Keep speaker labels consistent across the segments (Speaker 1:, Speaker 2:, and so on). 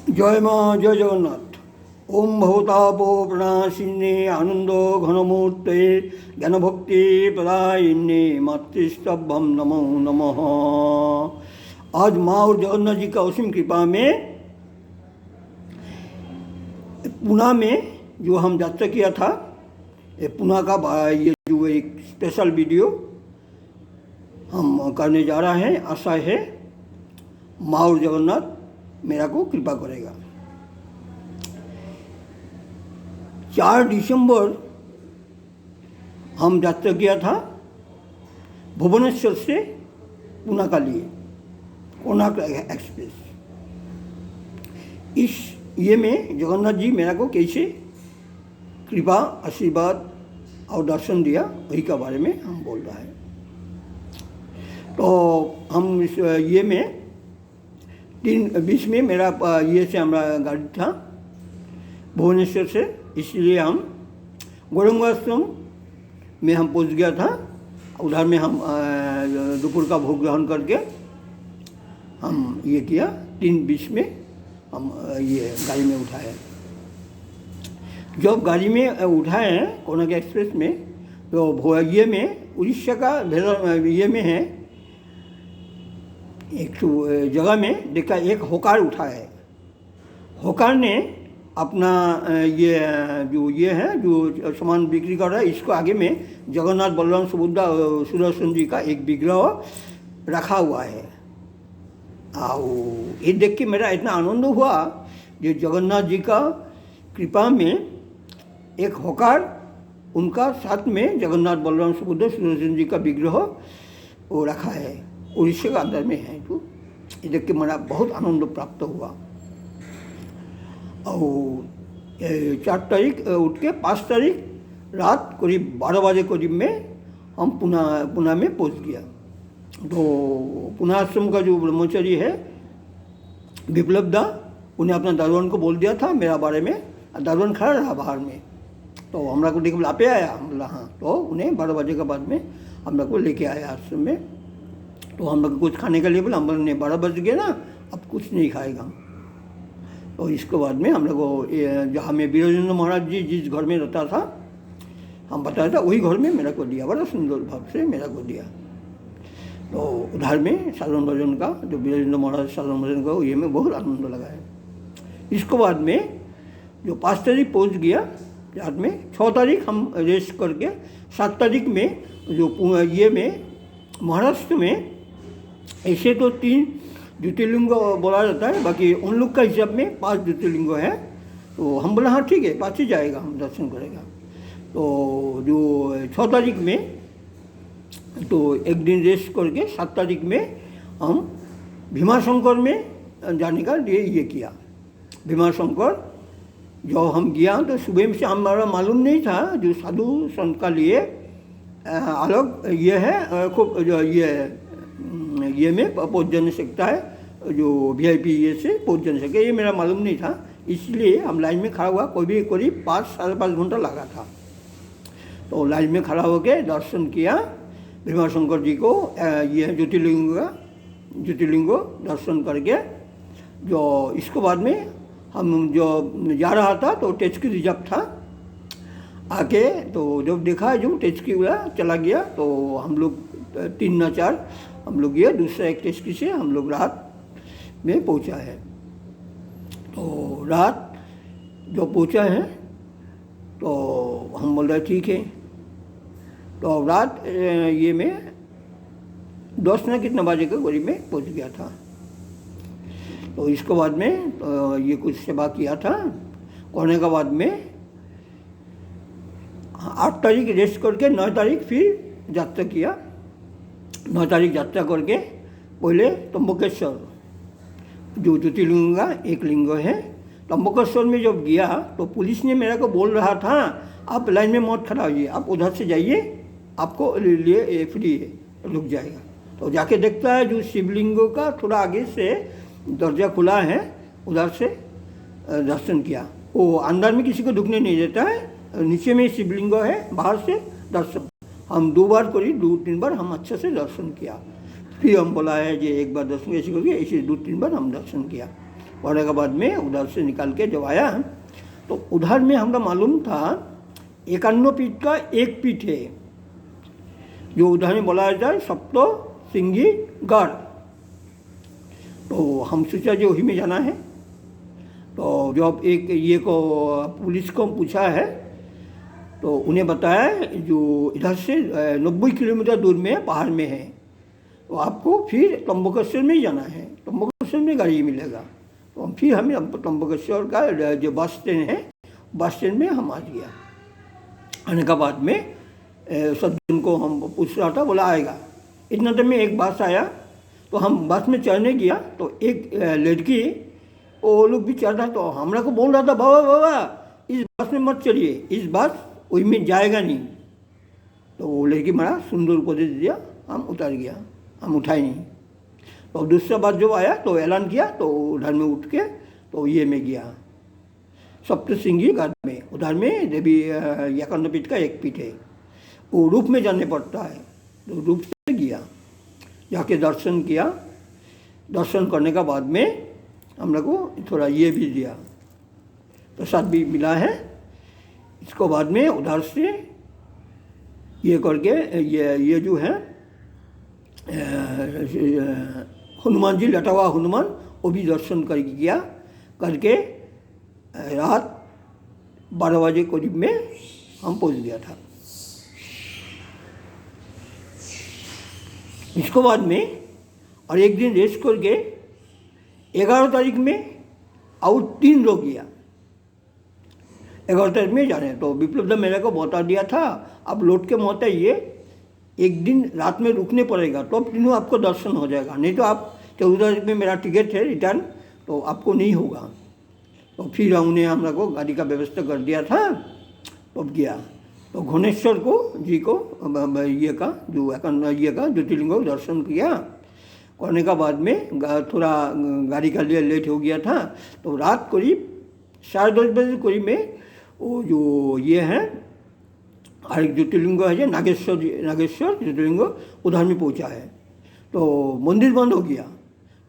Speaker 1: জয় মা, জয় জগন্নাথ। ওম ভবতাপো প্রণাশিন্নে आनंद घनमूर्ते ज्ञानभक्ति प्रदायिन्ने मातृस्तभ्यम नमो नमः। आज माँ और जगन्नाथ जी का असीम कृपा में पुणे में जो हम यात्रा किया था, ये पुणे का ये जो एक स्पेशल वीडियो हम करने जा रहे हैं। आशा है माँ और जगन्नाथ मेरा को कृपा करेगा। 4 दिसंबर हम यात्रा किया था भुवनेश्वर से पुणे का लिए, कोणार्क एक्सप्रेस। इस ये में जगन्नाथ जी मेरा को कैसे कृपा आशीर्वाद और दर्शन दिया, वही के बारे में हम बोल रहे हैं। तो हम इस ये में 3:20 में मेरा ये से हमारा गाड़ी था भुवनेश्वर से, इसलिए हम गौरंग आश्रम में हम पहुंच गया था। उधर में हम दोपहर का भोग ग्रहण करके हम ये किया। 3:20 में हम ये गाड़ी में उठाए। जब गाड़ी में उठाए हैं कोणार्क एक्सप्रेस में, तो ये में उड़ीसा का ये में है एक जगह में देखा एक होकार उठा है। होकार ने अपना ये जो ये है जो सामान बिक्री कर रहा है, इसको आगे में जगन्नाथ बलराम सुभद्रा सुदर्शन जी का एक विग्रह रखा हुआ है। और ये देख के मेरा इतना आनंद हुआ जो जगन्नाथ जी का कृपा में एक होकार उनका साथ में जगन्नाथ बलराम सुभद्रा सुदर्शन जी का विग्रह वो रखा है, उड़ीसा के अंदर में है। तो ये देख के मेरा बहुत आनंद प्राप्त हुआ। और 4 तारीख उठ के 5 तारीख रात करीब 12 बजे करीब में हम पुणे में पहुंच गया। तो पुणे आश्रम का जो ब्रह्मचारी है विप्लव दा, उन्हें अपना दारोगन को बोल दिया था मेरा बारे में। दारोगन खड़ा रहा बाहर में, तो हमरा को देख लापे आया। हम बोला हाँ। तो उन्हें 12 बजे के बाद में हमरा को लेके आया आश्रम में। तो हम लोग कुछ खाने के लिए बोला, हम बोले 12 बज गए ना, अब कुछ नहीं खाएगा। तो इसके बाद में हम लोग जहाँ में वीरेंद्र महाराज जी जिस घर में रहता था, हम बताया था, वही घर में मेरा को दिया, बड़ा सुंदर भाव से मेरा को दिया। तो उधर में साधन भजन का जो वीरेंद्र महाराज साधन भजन का ये में बहुत आनंद लगा है। इसके बाद में जो 5 तारीख पहुँच गया रात में, 6 तारीख हम रेस्ट करके 7 तारीख में जो ये में महाराष्ट्र में ऐसे तो 3 ज्योतिर्लिंग बोला जाता है, बाकी उन लोग का हिसाब में 5 ज्योतिर्लिंग है। तो हम बोला हाँ ठीक है, 5 ही जाएगा, हम दर्शन करेगा। तो जो 6 तारीख में तो एक दिन रेस्ट करके 7 तारीख में हम भीमाशंकर में जाने का लिए ये किया। भीमाशंकर जो हम गया तो सुबह में से हमारा मालूम नहीं था जो साधु संत का लिए अलग ये है खूब जो ये में पहुँच जाने सकता है, जो VIP ये से पहुँच जाने सके, ये मेरा मालूम नहीं था। इसलिए हम लाइन में खड़ा हुआ, कोई भी करीब 5 साढ़े 5 घंटा लगा था। तो लाइन में खड़ा होकर दर्शन किया भीमाशंकर जी को, ये ज्योतिर्लिंग दर्शन करके। जो इसके बाद में हम जो जा रहा था तो टेचकी रिजर्व था आके, तो जब देखा जो टेचकी चला गया तो हम लोग 3 ना 4 हम लोग ये दूसरा एक टेचकी से हम लोग रात में पहुंचा है। तो रात जो पहुंचा है तो हम बोल रहे ठीक है। तो रात ये में 10 ना कितना बजे के करीब में पहुंच गया था। तो इसके बाद में तो ये कुछ सेवा किया था, करने के बाद में 8 तारीख रेस्ट करके 9 तारीख फिर यात्रा किया। 9 तारीख यात्रा करके पहले त्र्यंबकेश्वर जो ज्योतिर्लिंग का एक लिंग है, त्र्यंबकेश्वर में जब गया तो पुलिस ने मेरा को बोल रहा था आप लाइन में मत खड़ा होइए, आप उधर से जाइए, आपको लिए फ्री है, रुक जाएगा। तो जाके देखता है जो शिवलिंगों का थोड़ा आगे से दरजा खुला है, उधर से दर्शन किया। वो अंदर में किसी को ढुकने नहीं देता है, नीचे में शिवलिंग है, बाहर से दर्शन। हम 2 बार करीब 2-3 बार हम अच्छे से दर्शन किया। फिर हम बोला है कि एक बार दर्शन ऐसे करके ऐसे 2-3 बार हम दर्शन किया। औरंगाबाद में उधर से निकाल के जब आया तो उधर में हमको मालूम था 51 पीठ का एक पीठ है जो उधर में बोला जाता है सप्तशृंगी गढ़। तो हम सोचा जो वही में जाना है। तो जब एक ये को पुलिस को पूछा है तो उन्हें बताया जो इधर से 90 किलोमीटर दूर में पहाड़ में है, तो आपको फिर त्र्यंबकेश्वर में ही जाना है, त्र्यंबकेश्वर में गाड़ी मिलेगा। तो फिर हमें त्र्यंबकेश्वर का जो बस स्टैंड है, बस स्टैंड में हम आ गया। आने के बाद में सज्जन को हम पूछ रहा था, बोला आएगा। इतना टाइम में एक बस आया तो हम बस में चढ़ने गया तो एक लड़की वो लोग भी चढ़ रहा, तो हमरा को बोल रहा था बाबा बाबा इस बस में मत चढ़िए, इस बस वही में जाएगा नहीं। तो वो लड़की हमारा सुंदर उपदेश दिया, हम उतर गया, हम उठाए नहीं। तो दूसरा बात जब आया तो ऐलान किया तो उधर में उठ के तो ये में गया सप्तशृंगी गढ़ में। उधर में देवी 51 पीठ का एक पीठ है, वो रूप में जाने पड़ता है। तो रूप से गया, जाके दर्शन किया। दर्शन करने के बाद में हम लोग को थोड़ा ये भी दिया, प्रसाद भी मिला है। इसको बाद में उधर से ये करके ये जो है हनुमान जी लटा हुआ हनुमान, वो भी दर्शन कर किया। करके रात 12 बजे करीब में हम पहुंच गया था। इसको बाद में और एक दिन रेस्ट करके 11 तारीख में और 3 लोग गया। 11 तारीख में जाने तो विप्लव दा मेरे को बता दिया था, अब लौट के मत आइए, एक दिन रात में रुकने पड़ेगा तो अब तीनों आपको दर्शन हो जाएगा, नहीं तो आप 14 तारीख में मेरा टिकट है रिटर्न, तो आपको नहीं होगा। तो फिर उन्हें हम लोग को गाड़ी का व्यवस्था कर दिया था। तो अब गया तो घुनेश्वर को जी को ये का जो ये का ज्योतिर्लिंग को दर्शन किया। करने का बाद में थोड़ा गाड़ी का लिए लेट हो गया था, तो रात करीब 10:30 बजे करीब में वो जो ये है और एक ज्योतिर्लिंग है नागेश्वर ज्योतिर्लिंग, उधर में पहुंचा है। तो मंदिर बंद हो गया।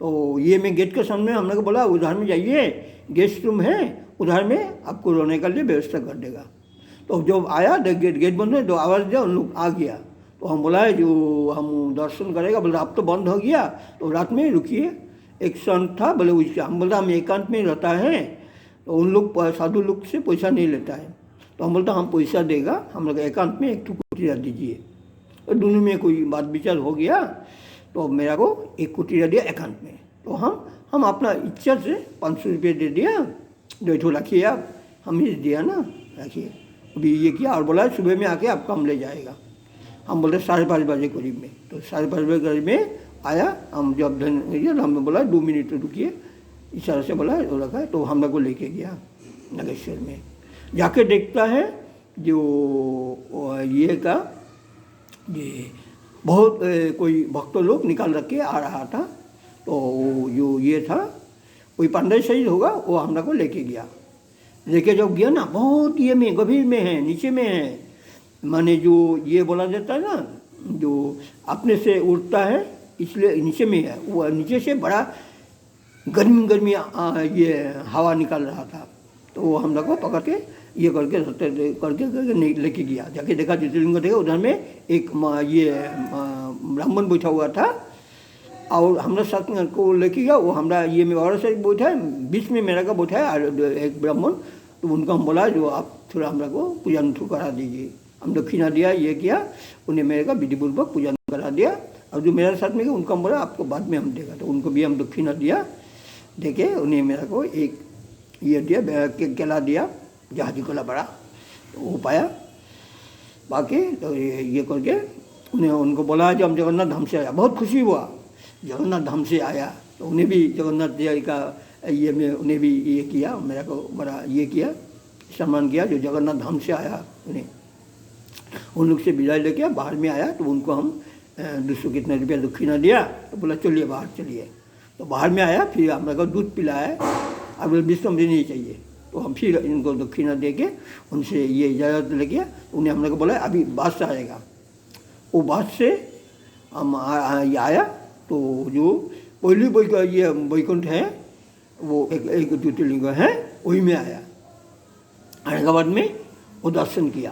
Speaker 1: तो ये मैं गेट के सामने हम लोग को बोला उधर में जाइए, गेस्ट रूम है उधर में, आपको रहने के लिए व्यवस्था कर देगा। तो जब आया गेट बंद है तो आवाज़ दिया, उन लोग आ गया। तो हम बोला जो हम दर्शन करेगा, बोले अब तो बंद हो गया तो रात में रुकिए। एक संत था, बोले उसके हम बोलता हम एकांत में रहता है, तो उन लोग साधु लोग से पैसा नहीं लेता है। तो हम बोलता हम पैसा देगा, हम लोग एकांत में एक कुटीरा दीजिए। तो दोनों में कोई बात विचार हो गया, तो मेरा को एक कुटीरा दिया एकांत में। तो हम अपना इच्छा से 500 रुपये दे दिया, 2 रखिए आप, हम ही दिया ना, रखिए। अभी ये किया और बोला सुबह में आके आपको हम ले जाएगा। हम बोले 5:30 बजे करीब में, तो 5:30 बजे करीब में आया। हम जब हमें बोला 2 मिनट रुकिए, इशारे से बोला वो रखा है। तो हम लोग को लेके गया नागेश्वर में। जाके देखता है जो ये का ये बहुत कोई भक्त लोग निकाल रख के आ रहा था। तो जो ये था कोई पंडित शहीद होगा, वो हम लोग को लेके गया। लेके जब गया ना, बहुत ये में गंभीर में है, नीचे में है, माने जो ये बोला जाता है ना जो अपने से उड़ता है, इसलिए नीचे में है। वो नीचे से बड़ा गर्मी ये हवा निकल रहा था। तो वो हम लोग को पकड़ के ये करके लेके गया। जाके देखा ज्योतिर्लिंग देखा, उधर में एक ये ब्राह्मण बैठा हुआ था और हमारे साथ को लेके गया। वो हमारा ये में और से बैठा है, बीच में मेरा का बैठा है और एक ब्राह्मण। तो उनको हम बोला जो आप थोड़ा हमरा को पूजन करा दीजिए। हम दक्षिणा दिया, ये किया, उन्हें मेरे का विधिपूर्वक पूजन करा दिया। और जो मेरे साथ में गया उनको हम बोला आपको बाद में हम देगा। तो उनको भी हम दक्षिणा दिया, देके उन्हें मेरा को एक ये दिया, केला दिया, जहाजी कोला बड़ा, तो वो पाया। बाकी तो ये करके उन्हें उनको बोला जब हम जगन्नाथ धाम से आया, बहुत खुशी हुआ जगन्नाथ धाम से आया। तो उन्हें भी जगन्नाथ जी का ये में उन्हें भी ये किया, मेरा को बड़ा ये किया, सम्मान किया जो जगन्नाथ धाम से आया। उन्हें उन लोग से विदाई लेके बाहर में आया। तो उनको हम 200 कितना रुपया दक्षिणा दिया। तो बोला चलिए बाहर चलिए। तो बाहर में आया, फिर हम लोग को दूध पिलाया। अब विश्व मुझे नहीं चाहिए, तो हम फिर इनको दक्षिणा दे के उनसे ये इजाज़त लेके उन्हें हम लोग को बोला अभी बस आएगा। वो बस से हम आया तो जो पहली ये वैकुंठ है वो एक ज्योतिर्लिंग है, वही में आया। आने के बाद में वो दर्शन किया,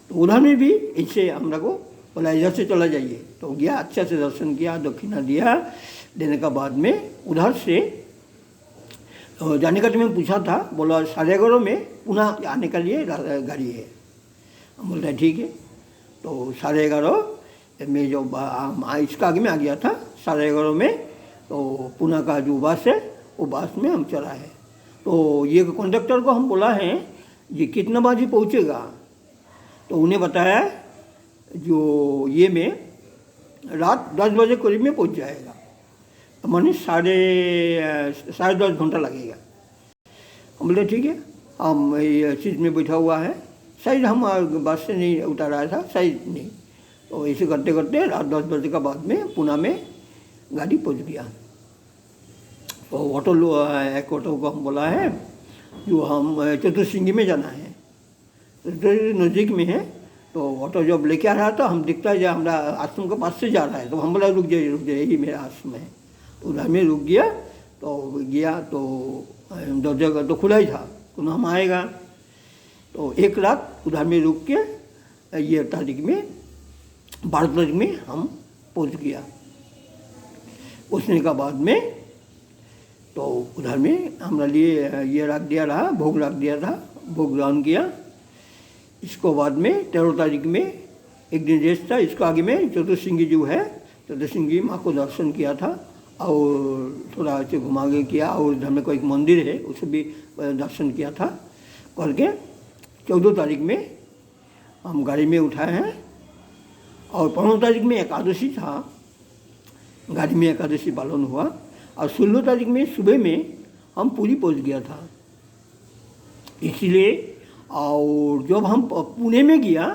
Speaker 1: तो उधर में भी इससे हम लोग को बोला इधर से चला जाइए, तो गया, अच्छा से दर्शन किया, दक्षिणा दिया। देने के बाद में उधर से जाने का टाइम पूछा था, बोला 11:30 में पुनः आने के लिए गाड़ी है। हम बोलते हैं ठीक है। तो 11:30 में जो इसका आगे में आ गया था, 11:30 में तो पुणे का जो बस है वो बस में हम चला है। तो ये कंडक्टर को हम बोला है ये कितना बजे पहुँचेगा, तो उन्हें बताया जो ये में रात 10 बजे करीब में पहुँच जाएगा, माने 10.5 घंटा लगेगा। हम बोले ठीक है, हम ये सीट में बैठा हुआ है, शायद हम बस से नहीं उतर रहा था, शायद नहीं। तो ऐसे करते करते रात 10 बजे के बाद में पुणे में गाड़ी पहुंच गया। तो एक ऑटो को हम बोला है जो हम चतुर्सिंगी में जाना है, तो नज़दीक में है। तो ऑटो जब लेके आ रहा था, हम दिखता है जो हमारा आश्रम के पास से जा रहा है, तो हम बोला रुक जाइए यही मेरा आश्रम है। तो उधर में रुक गया, तो गया तो दरवाजा तो खुला ही था, तो हम आएगा। तो एक रात उधर में रुक के ये तारीख में 12 तारीख में हम पहुंच गया। पहुँचने का बाद में तो उधर में हमारे लिए ये रख दिया रहा, भोग रख दिया था, भोग ग्रहण किया। इसको बाद में 13 तारीख में एक दिन रेस्ट था, इसको आगे में चतुर्सिंगी जो है, चतुर्सिंगी माँ को दर्शन किया था और थोड़ा ऐसे घुमा के किया, और इधर में कोई एक मंदिर है उसे भी दर्शन किया था करके 14 तारीख में हम गाड़ी में उठाए हैं। और 15 तारीख में एकादशी था, गाड़ी में एकादशी पालन हुआ। और 16 तारीख में सुबह में हम पुरी पहुंच गया था। इसलिए और जब हम पुणे में गया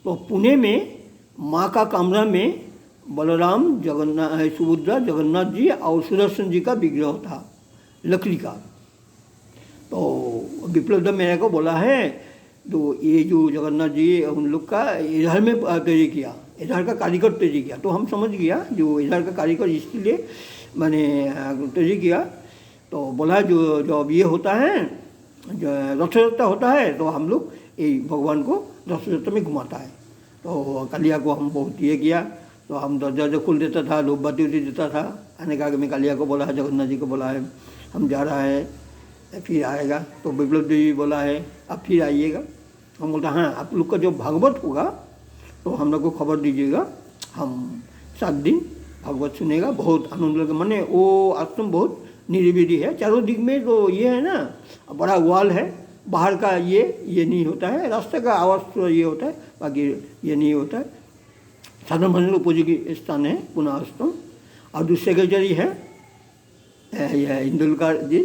Speaker 1: तो पुणे में माँ का कमरा में बलराम, जगन्नाथ, सुभद्रा, जगन्नाथ जी और सुदर्शन जी का विग्रह था लकड़ी का। तो विप्लव दा मेरे को बोला है तो ये जो जगन्नाथ जी उन लोग का इधर में तैयारी किया, इधर का कारीगर तैयारी किया। तो हम समझ गया जो इधर का कारीगर इसलिए मैंने तैयारी किया। तो बोला जो जो अब ये होता है, जो रथ यात्रा होता है, तो हम लोग ये भगवान को रथ यात्रा में घुमाता है। तो कालिया को हम बहुत ये किया, तो हम दरवाजा खोल देता था, लोग बाती उती देता था। आने का आगे में कालिया को बोला है, जगन्नाथ जी को बोला है हम जा रहा है, फिर आएगा। तो विप्लव देवी बोला है आप फिर आइएगा। हम बोलते हाँ, आप लोग का जो भागवत होगा तो हम लोग को खबर दीजिएगा, हम 7 दिन भागवत सुनेगा, बहुत आनंद लगेगा। माने वो आश्रम बहुत निरिविधि है, चारों दिख में तो ये है ना, बड़ा वॉल है, बाहर का ये नहीं होता है, रास्ते का आवाज़ तो ये होता है, बाकी ये नहीं होता है। साधन भजन उपयोगी स्थान है पुणे आश्रम। और जो सेक्रेटरी है इंदुलकर जी,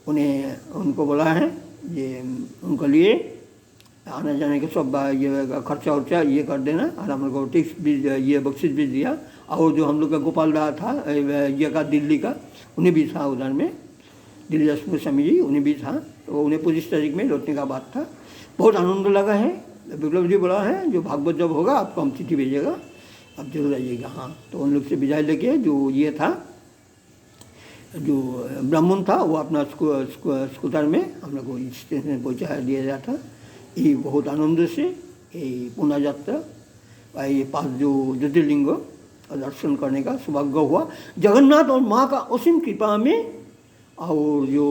Speaker 1: उनको बोला है ये उनके लिए आने जाने के सब ये खर्चा उर्चा ये कर देना, और हम लोग को टिप्स भी ये बख्शिश भी दिया। और जो हम लोग का गोपाल रहा था ये का दिल्ली का, उन्हें भी था उधर में, दिल्ली जसपुर स्वामी जी उन्हें भी था। तो उन्हें 25 तारीख में लौटने का बात था। बहुत आनंद लगा है। विप्लव जी बोला है जो भागवत जब होगा आपको हम चिट्ठी भेजेगा, आप जरूर आइएगा। हाँ, तो उन लोग से विदाई लेके जो ये था, जो ब्राह्मण था वो अपना स्कूटर में हम लोग को स्टेशन में पहुँचा दिया जाता। ये बहुत आनंद से ये पुणे यात्रा ये 5 जो ज्योतिर्लिंग दर्शन करने का सौभाग्य हुआ जगन्नाथ और माँ का असीम कृपा में। और जो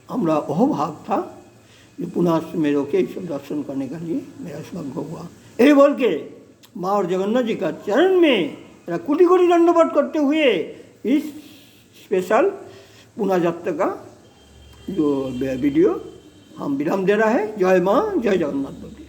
Speaker 1: हमारा अहोभाग था जो पुणे में रोके सब दर्शन करने के लिए मेरा सौभाग्य हुआ। यही बोल के माँ और जगन्नाथ जी का चरण में मेरा कोटि कोटि दंडवत करते हुए इस स्पेशल पुणे यात्रा का जो वीडियो हम विराम दे रहा है। जय माँ, जय जगन्नाथ।